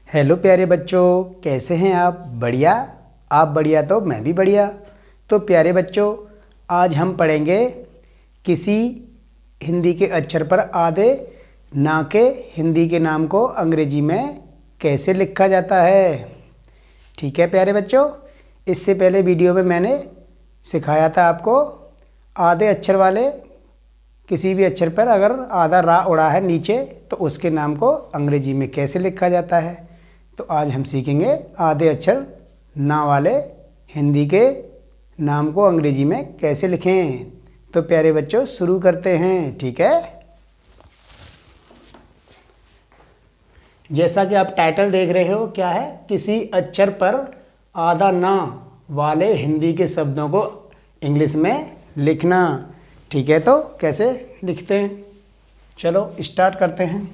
Hello प्यारे बच्चों, कैसे हैं आप? बढ़िया। आप बढ़िया तो मैं भी बढ़िया। तो प्यारे बच्चों, आज हम पढ़ेंगे किसी हिंदी के अक्षर पर आधे ना के हिंदी के नाम को अंग्रेजी में कैसे लिखा जाता है। ठीक है प्यारे बच्चों, इससे पहले वीडियो में मैंने सिखाया था आपको आधे अक्षर वाले किसी भी अक्षर पर अगर आधा रा उड़ा है नीचे तो उसके नाम को अंग्रेजी में कैसे लिखा जाता है। तो आज हम सीखेंगे आधे अक्षर ना वाले हिंदी के नाम को अंग्रेजी में कैसे लिखें। तो प्यारे बच्चों शुरू करते हैं। ठीक है, जैसा कि आप टाइटल देख रहे हो, क्या है? किसी अक्षर पर आधा ना वाले हिंदी के शब्दों को इंग्लिश में लिखना। ठीक है, तो कैसे लिखते हैं, चलो स्टार्ट करते हैं।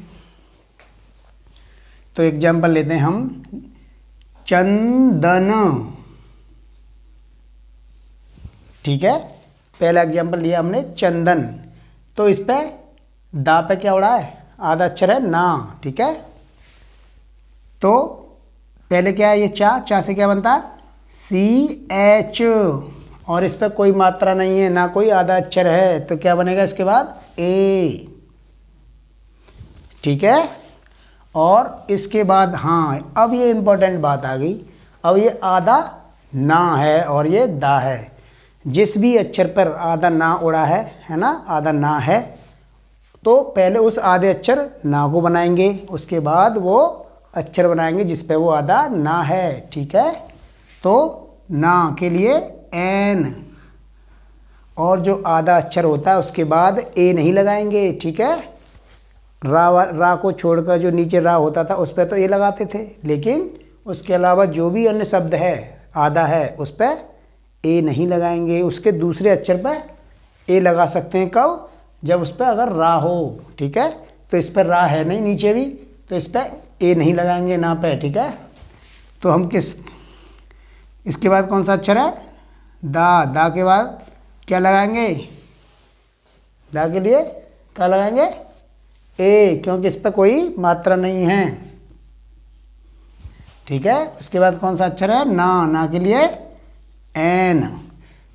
तो एग्जाम्पल लेते हैं हम। चंदन। ठीक है, पहला एग्जाम्पल लिया हमने चंदन। तो इस पे दा पे क्या उड़ा है? आधा अक्षर है ना। ठीक है, तो पहले क्या है? ये चा से क्या बनता है? CH। और इस पे कोई मात्रा नहीं है, ना कोई आधा अक्षर है, तो क्या बनेगा इसके बाद? A। ठीक है, और इसके बाद हाँ, अब ये इम्पोर्टेंट बात आ गई। अब ये आधा ना है और ये दा है। जिस भी अक्षर पर आधा ना उड़ा है ना, आधा ना है, तो पहले उस आधे अक्षर ना को बनाएंगे, उसके बाद वो अक्षर बनाएंगे जिस पे वो आधा ना है। ठीक है, तो ना के लिए N, और जो आधा अक्षर होता है उसके बाद A नहीं लगाएंगे। ठीक है, रा को छोड़कर जो नीचे रा होता था उस पर तो ए लगाते थे, लेकिन उसके अलावा जो भी अन्य शब्द है आधा है उस पर ए नहीं लगाएंगे। उसके दूसरे अक्षर पर ए लगा सकते हैं, कब? जब उस पर अगर रा हो। ठीक है, तो इस पर रा है नहीं नीचे भी, तो इस पर ए नहीं लगाएंगे ना पे। ठीक है, तो हम इसके बाद कौन सा अक्षर है? दा के बाद क्या लगाएंगे? दा के लिए क्या लगाएंगे? ए, क्योंकि इस पर कोई मात्रा नहीं है। ठीक है, उसके बाद कौन सा अक्षर है? ना के लिए N।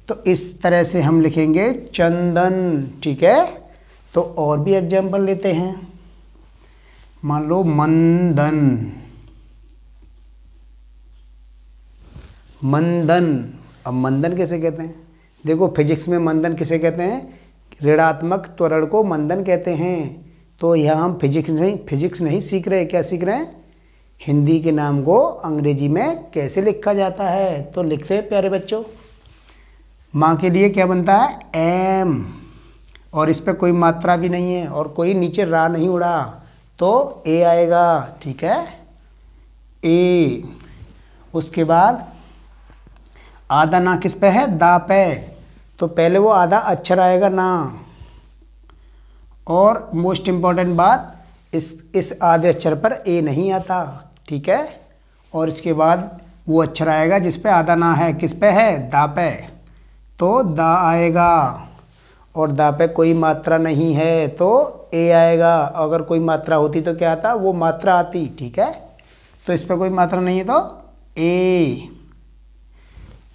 तो इस तरह से हम लिखेंगे चंदन। ठीक है, तो और भी एग्जाम्पल लेते हैं। मान लो मंदन। अब मंदन कैसे कहते हैं? देखो, फिजिक्स में मंदन किसे कहते हैं? ऋणात्मक त्वरण को मंदन कहते हैं। तो यहाँ हम फिजिक्स नहीं सीख रहे, क्या सीख रहे हैं? हिंदी के नाम को अंग्रेजी में कैसे लिखा जाता है। तो लिखते हैं प्यारे बच्चों। माँ के लिए क्या बनता है? M, और इस पर कोई मात्रा भी नहीं है और कोई नीचे रा नहीं उड़ा, तो A आएगा। ठीक है, A। उसके बाद आधा ना किस पे है? दा पे, तो पहले वो आधा अक्षर आएगा ना। और मोस्ट इम्पॉर्टेंट बात, इस आधे अक्षर पर ए नहीं आता। ठीक है, और इसके बाद वो अक्षर आएगा जिस पे आधा ना है। किस पे है? दा पे, तो दा आएगा। और दा पे कोई मात्रा नहीं है तो ए आएगा। अगर कोई मात्रा होती तो क्या आता? वो मात्रा आती। ठीक है, तो इस पर कोई मात्रा नहीं है तो ए।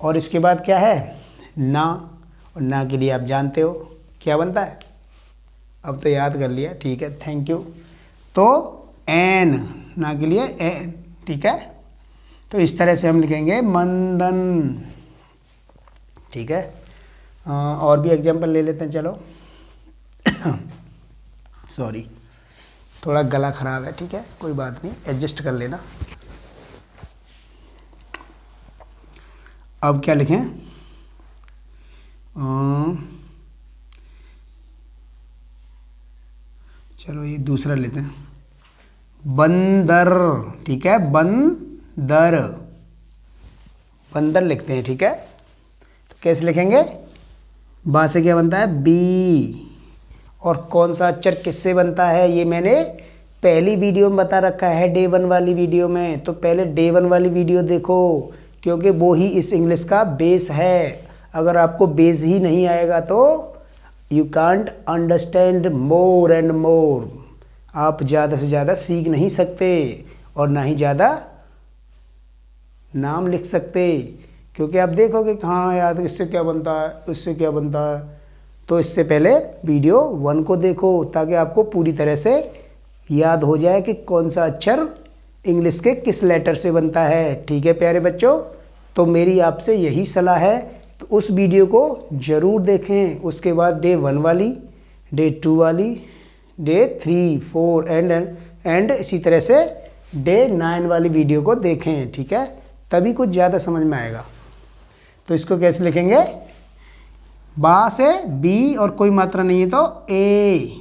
और इसके बाद क्या है? ना। और ना के लिए आप जानते हो क्या बनता है, अब तो याद कर लिया। ठीक है, थैंक यू। तो N, ना के लिए N। ठीक है, तो इस तरह से हम लिखेंगे मंदन। ठीक है, और भी एग्जाम्पल ले लेते हैं, चलो। सॉरी, थोड़ा गला खराब है। ठीक है, कोई बात नहीं, एडजस्ट कर लेना। अब क्या लिखें? चलो ये दूसरा लेते हैं, बंदर। ठीक है, बंदर लिखते हैं। ठीक है, तो कैसे लिखेंगे? बा से क्या बनता है? B। और कौन सा अक्षर किससे बनता है ये मैंने पहली वीडियो में बता रखा है, Day 1 वाली वीडियो में। तो पहले Day 1 वाली वीडियो देखो, क्योंकि वो ही इस इंग्लिश का बेस है। अगर आपको बेस ही नहीं आएगा तो you can't understand more and more. आप ज़्यादा से ज़्यादा सीख नहीं सकते। और ना ही ज़्यादा नाम लिख सकते, क्योंकि आप देखोगे कि हाँ यार इससे क्या बनता है, इससे क्या बनता है। तो इससे पहले वीडियो 1 को देखो ताकि आपको पूरी तरह से याद हो जाए कि कौन सा अक्षर इंग्लिश के किस लेटर से बनता है। ठीक है प्यारे बच्चों, तो मेरी आपसे यही सलाह है, तो उस वीडियो को ज़रूर देखें। उसके बाद डे 1 वाली, डे 2 वाली, डे 3, 4 एंड इसी तरह से डे 9 वाली वीडियो को देखें। ठीक है, तभी कुछ ज़्यादा समझ में आएगा। तो इसको कैसे लिखेंगे, बा से बी और कोई मात्रा नहीं है तो ए।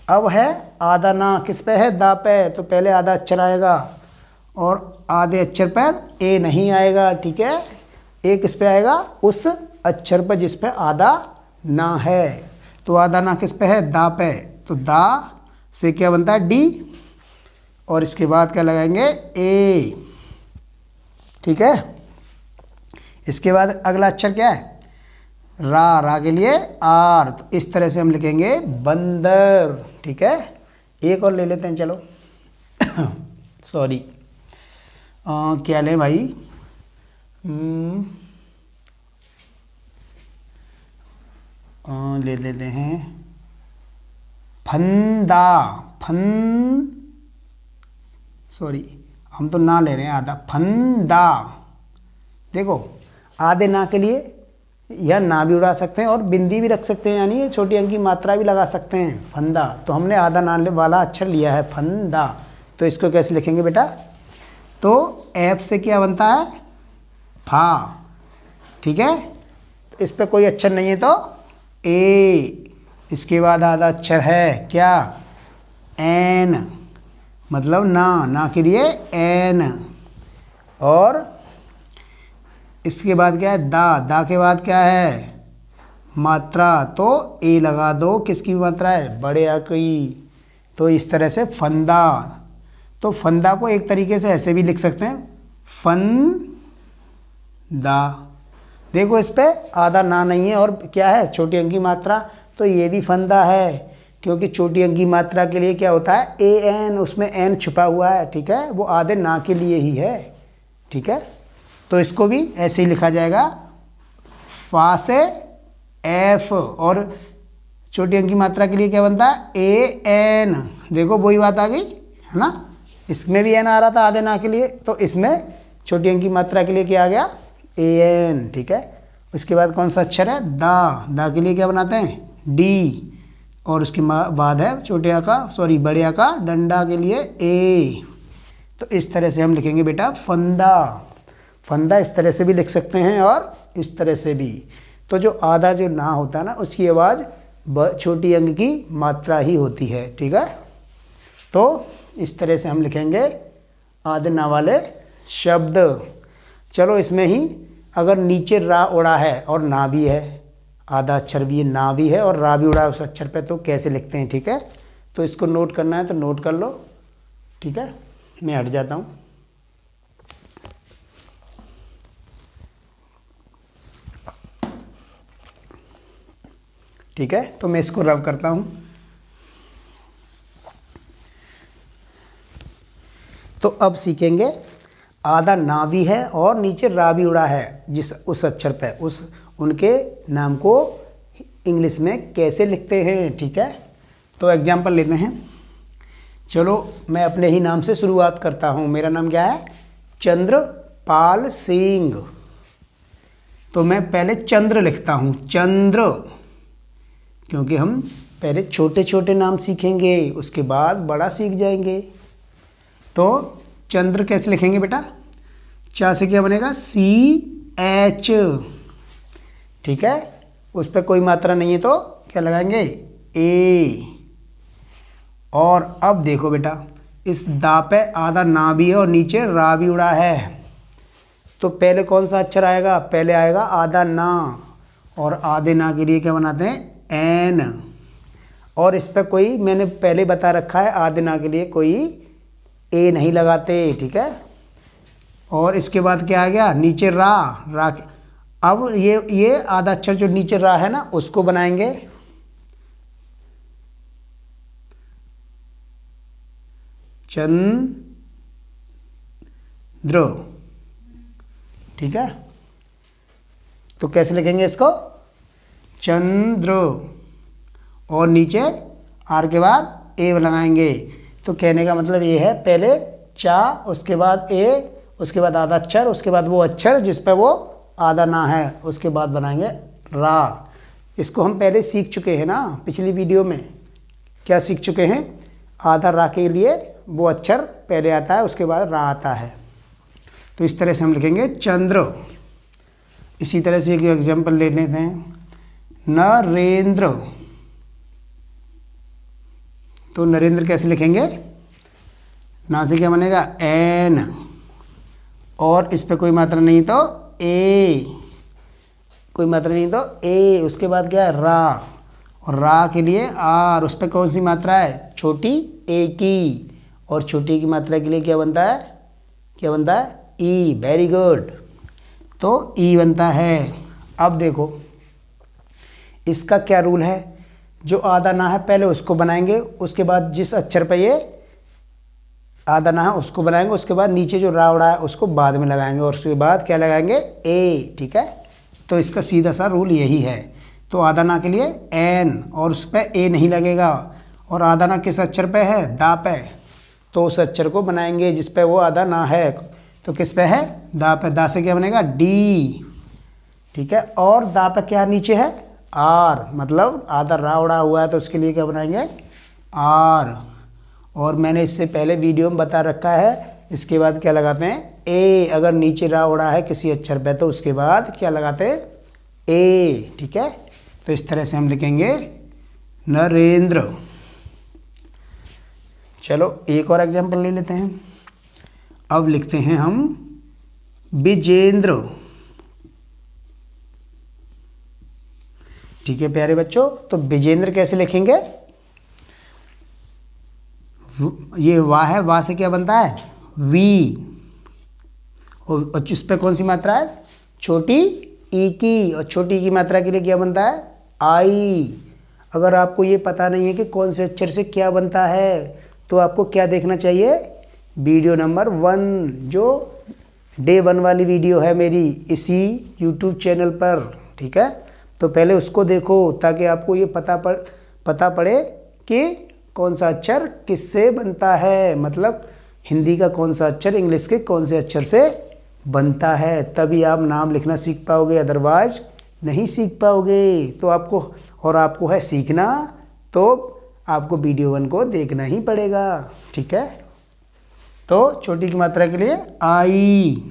अब है आधा ना किस पे है, दा पे, तो पहले आधा अक्षर आएगा और आधे अक्षर पर ए नहीं आएगा। ठीक है, ए किस पे आएगा, उस अक्षर पर जिस पे आधा ना है। तो आधा ना किस पे है, दा पे, तो दा से क्या बनता है, डी, और इसके बाद क्या लगाएंगे, ए। ठीक है, इसके बाद अगला अक्षर क्या है, रा, रा के लिए आर, तो इस तरह से हम लिखेंगे बंदर। ठीक है, एक और ले लेते हैं चलो सॉरी, क्या लें भाई, ले लेते हैं फंदा, सॉरी हम तो ना ले रहे हैं आधा, फंदा। देखो आधे ना के लिए या ना भी उड़ा सकते हैं और बिंदी भी रख सकते हैं, यानी छोटी अंक की मात्रा भी लगा सकते हैं, फंदा। तो हमने आधा ना वाला अक्षर लिया है, फंदा। तो इसको कैसे लिखेंगे बेटा, तो एफ से क्या बनता है, फा। ठीक है, तो इस पर कोई अक्षर नहीं है तो ए। इसके बाद आधा अक्षर है क्या, एन, मतलब ना के लिए एन। और इसके बाद क्या है, दा के बाद क्या है, मात्रा, तो ए लगा दो, किसकी मात्रा है, बड़े आ की। तो इस तरह से फंदा। तो फंदा को एक तरीके से ऐसे भी लिख सकते हैं, फन दा। देखो इस पे आधा ना नहीं है और क्या है, छोटी अंक की मात्रा, तो ये भी फंदा है, क्योंकि छोटी अंक की मात्रा के लिए क्या होता है, ए एन, उसमें एन छुपा हुआ है। ठीक है, वो आधे ना के लिए ही है। ठीक है, तो इसको भी ऐसे ही लिखा जाएगा, फा से एफ, और छोटी अंक की मात्रा के लिए क्या बनता है, ए एन। देखो वही बात आ गई है ना, इसमें भी एन आ रहा था आधे ना के लिए, तो इसमें छोटी अंक की मात्रा के लिए क्या आ गया, ए एन। ठीक है, उसके बाद कौन सा अक्षर है, दा के लिए क्या बनाते हैं, डी, और उसके बाद है छोटे आ का, सॉरी बड़े आ का डंडा के लिए ए। तो इस तरह से हम लिखेंगे बेटा फंदा। फंदा इस तरह से भी लिख सकते हैं और इस तरह से भी। तो जो आधा जो ना होता है ना, उसकी आवाज़ छोटी अंक की मात्रा ही होती है। ठीक है, तो इस तरह से हम लिखेंगे आधे ना वाले शब्द। चलो इसमें ही अगर नीचे रा उड़ा है और ना भी है, आधा अक्षर भी ना भी है और रा भी उड़ा है उस अक्षर पे, तो कैसे लिखते हैं। ठीक है, तो इसको नोट करना है तो नोट कर लो। ठीक है, मैं हट जाता हूँ। ठीक है, तो मैं इसको रब करता हूँ। तो अब सीखेंगे आधा ना भी है और नीचे रा भी उड़ा है जिस उस अक्षर पे, उस उनके नाम को इंग्लिश में कैसे लिखते हैं। ठीक है, तो एग्जाम्पल लेते हैं। चलो मैं अपने ही नाम से शुरुआत करता हूँ। मेरा नाम क्या है, चंद्रपाल सिंह। तो मैं पहले चंद्र लिखता हूँ, चंद्र, क्योंकि हम पहले छोटे छोटे नाम सीखेंगे, उसके बाद बड़ा सीख जाएंगे। तो चंद्र कैसे लिखेंगे बेटा, चा से क्या बनेगा, CH। ठीक है, उस पर कोई मात्रा नहीं है तो क्या लगाएंगे, ए। और अब देखो बेटा, इस दा पे आधा ना भी है और नीचे रा भी उड़ा है, तो पहले कौन सा अक्षर आएगा, पहले आएगा आधा ना, और आधे ना के लिए क्या बनाते हैं, एन। और इस पर कोई मैंने पहले बता रखा है, आधे ना के लिए कोई ए नहीं लगाते। ठीक है, और इसके बाद क्या आ गया, नीचे रा। अब ये आधा अक्षर जो नीचे रा है ना, उसको बनाएंगे चंद्र। ठीक है, तो कैसे लिखेंगे इसको? चंद्र, और नीचे आर के बाद ए लगाएंगे। तो कहने का मतलब ये है, पहले चा, उसके बाद ए, उसके बाद आधा अक्षर, उसके बाद वो अक्षर जिस पे वो आधा ना है, उसके बाद बनाएंगे रा। इसको हम पहले सीख चुके हैं ना, पिछली वीडियो में क्या सीख चुके हैं? आधा रा के लिए वो अक्षर पहले आता है, उसके बाद रा आता है। तो इस तरह से हम लिखेंगे चंद्र। इसी तरह से एक एग्जाम्पल ले लेते हैं, नरेंद्र। तो नरेंद्र कैसे लिखेंगे? ना से क्या बनेगा? एन, और इस पे कोई मात्रा नहीं तो ए, कोई मात्रा नहीं तो ए, उसके बाद क्या है? रा, और रा के लिए आर, उस पर कौन सी मात्रा है? छोटी ए की, और छोटी की मात्रा के लिए क्या बनता है? क्या बनता है? ई। वेरी गुड, तो ई बनता है। अब देखो इसका क्या रूल है? जो आधा ना है पहले उसको बनाएंगे, उसके बाद जिस अक्षर पे ये आधा ना है उसको बनाएंगे, उसके बाद नीचे जो रा उड़ा है उसको बाद में लगाएंगे, और उसके बाद क्या लगाएंगे? ए। ठीक है, तो इसका सीधा सा रूल यही है। तो आधा ना के लिए एन, और उस पर ए नहीं लगेगा, और आधा ना किस अक्षर पे है? दा पे, तो उस अक्षर को बनाएंगे जिस पे वो आधा ना है। तो किस पे है? दा पे। दा से क्या बनेगा? डी। ठीक है, और दा पे क्या नीचे है? आर, मतलब आधा रा उड़ा हुआ है तो उसके लिए क्या बनाएंगे? आर। और मैंने इससे पहले वीडियो में बता रखा है, इसके बाद क्या लगाते हैं? ए। अगर नीचे रा उड़ा है किसी अक्षर पे तो उसके बाद क्या लगाते हैं? ए। ठीक है, तो इस तरह से हम लिखेंगे नरेंद्र। चलो एक और एग्जाम्पल ले लेते हैं। अब लिखते हैं हम विजेंद्र। ठीक है प्यारे बच्चों, तो विजेंद्र कैसे लिखेंगे? ये वाह है, वाह से क्या बनता है? वी, और इस पे कौन सी मात्रा है? छोटी ई की, और छोटी की मात्रा के लिए क्या बनता है? आई। अगर आपको ये पता नहीं है कि कौन से अक्षर से क्या बनता है, तो आपको क्या देखना चाहिए? वीडियो नंबर 1, जो डे 1 वाली वीडियो है मेरी इसी यूट्यूब चैनल पर। ठीक है, तो पहले उसको देखो ताकि आपको ये पता पड़े कि कौन सा अक्षर किससे बनता है, मतलब हिंदी का कौन सा अक्षर इंग्लिश के कौन से अक्षर से बनता है। तभी आप नाम लिखना सीख पाओगे, अदरवाइज नहीं सीख पाओगे। तो आपको है सीखना, तो आपको वीडियो 1 को देखना ही पड़ेगा। ठीक है, तो छोटी की मात्रा के लिए आई।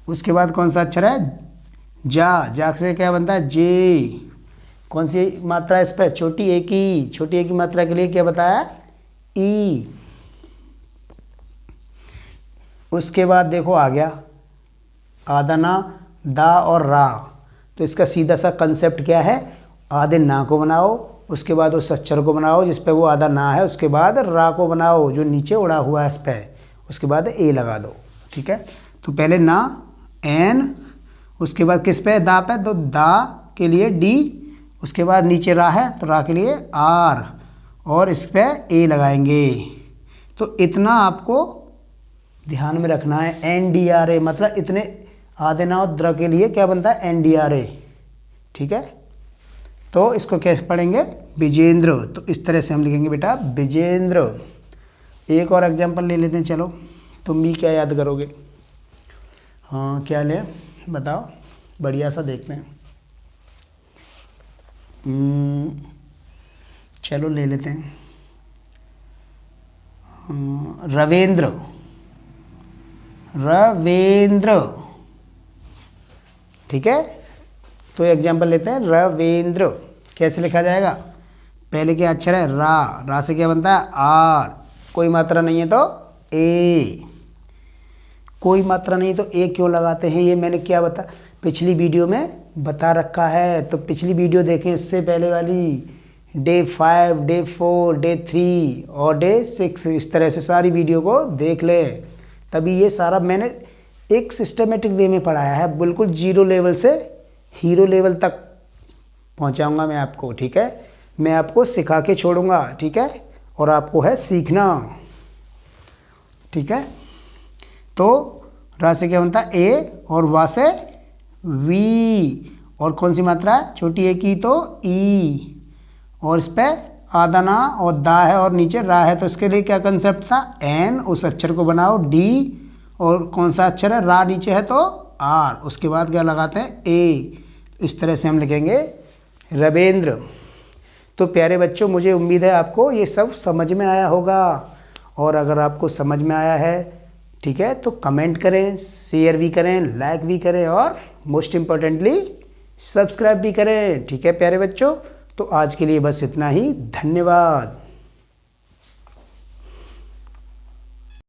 उसके बाद कौन सा अक्षर है? जा। जा से क्या बनता है? जे। कौन सी मात्रा इस पर? छोटी ए की। छोटी ए की मात्रा के लिए क्या बताया? ई। उसके बाद देखो आ गया आधा ना, दा और रा। तो इसका सीधा सा कंसेप्ट क्या है? आधे ना को बनाओ, उसके बाद उस अक्षर को बनाओ जिस पे वो आधा ना है, उसके बाद रा को बनाओ जो नीचे उड़ा हुआ है इस पर, उसके बाद ए लगा दो। ठीक है, तो पहले ना, एन, उसके बाद किस पे? दा पे, तो दा के लिए डी, उसके बाद नीचे रा है तो रा के लिए आर, और इस पे ए लगाएंगे। तो इतना आपको ध्यान में रखना है। NDRA मतलब इतने आधे ना और द्र के लिए क्या बनता है? NDRA। ठीक है, तो इसको कैसे पढ़ेंगे? विजेंद्र। तो इस तरह से हम लिखेंगे बेटा विजेंद्र। एक और एग्जाम्पल ले लेते हैं। चलो तुम भी क्या याद करोगे? हाँ क्या ले बताओ, बढ़िया सा देखते हैं। चलो ले लेते हैं रविंद्र। रविंद्र। ठीक है, तो एग्जाम्पल लेते हैं रविंद्र। कैसे लिखा जाएगा? पहले क्या अक्षर है? रा। रा से क्या बनता है? आर। कोई मात्रा नहीं है तो ए। कोई मात्रा नहीं तो ए क्यों लगाते हैं? ये मैंने क्या पिछली वीडियो में बता रखा है। तो पिछली वीडियो देखें, इससे पहले वाली डे 5, डे 4, डे 3 और डे 6, इस तरह से सारी वीडियो को देख लें। तभी ये सारा मैंने एक सिस्टमेटिक वे में पढ़ाया है, बिल्कुल 0 लेवल से हीरो लेवल तक पहुंचाऊंगा मैं आपको। ठीक है, मैं आपको सिखा के छोड़ूंगा। ठीक है, और आपको है सीखना। ठीक है, तो रा से क्या बनता है ए और वा से वी, और कौन सी मात्रा है छोटी ए की तो ई, और इस पे आधा ना और दा है और नीचे रा है, तो इसके लिए क्या कंसेप्ट था एन, उस अक्षर को बनाओ डी, और कौन सा अक्षर है रा नीचे है तो आर, उसके बाद क्या लगाते हैं ए। इस तरह से हम लिखेंगे रवेंद्र। तो प्यारे बच्चों, मुझे उम्मीद है आपको ये सब समझ में आया होगा, और अगर आपको समझ में आया है ठीक है तो कमेंट करें, शेयर भी करें, लाइक भी करें, और मोस्ट इम्पॉर्टेंटली सब्सक्राइब भी करें। ठीक है प्यारे बच्चों, तो आज के लिए बस इतना ही। धन्यवाद।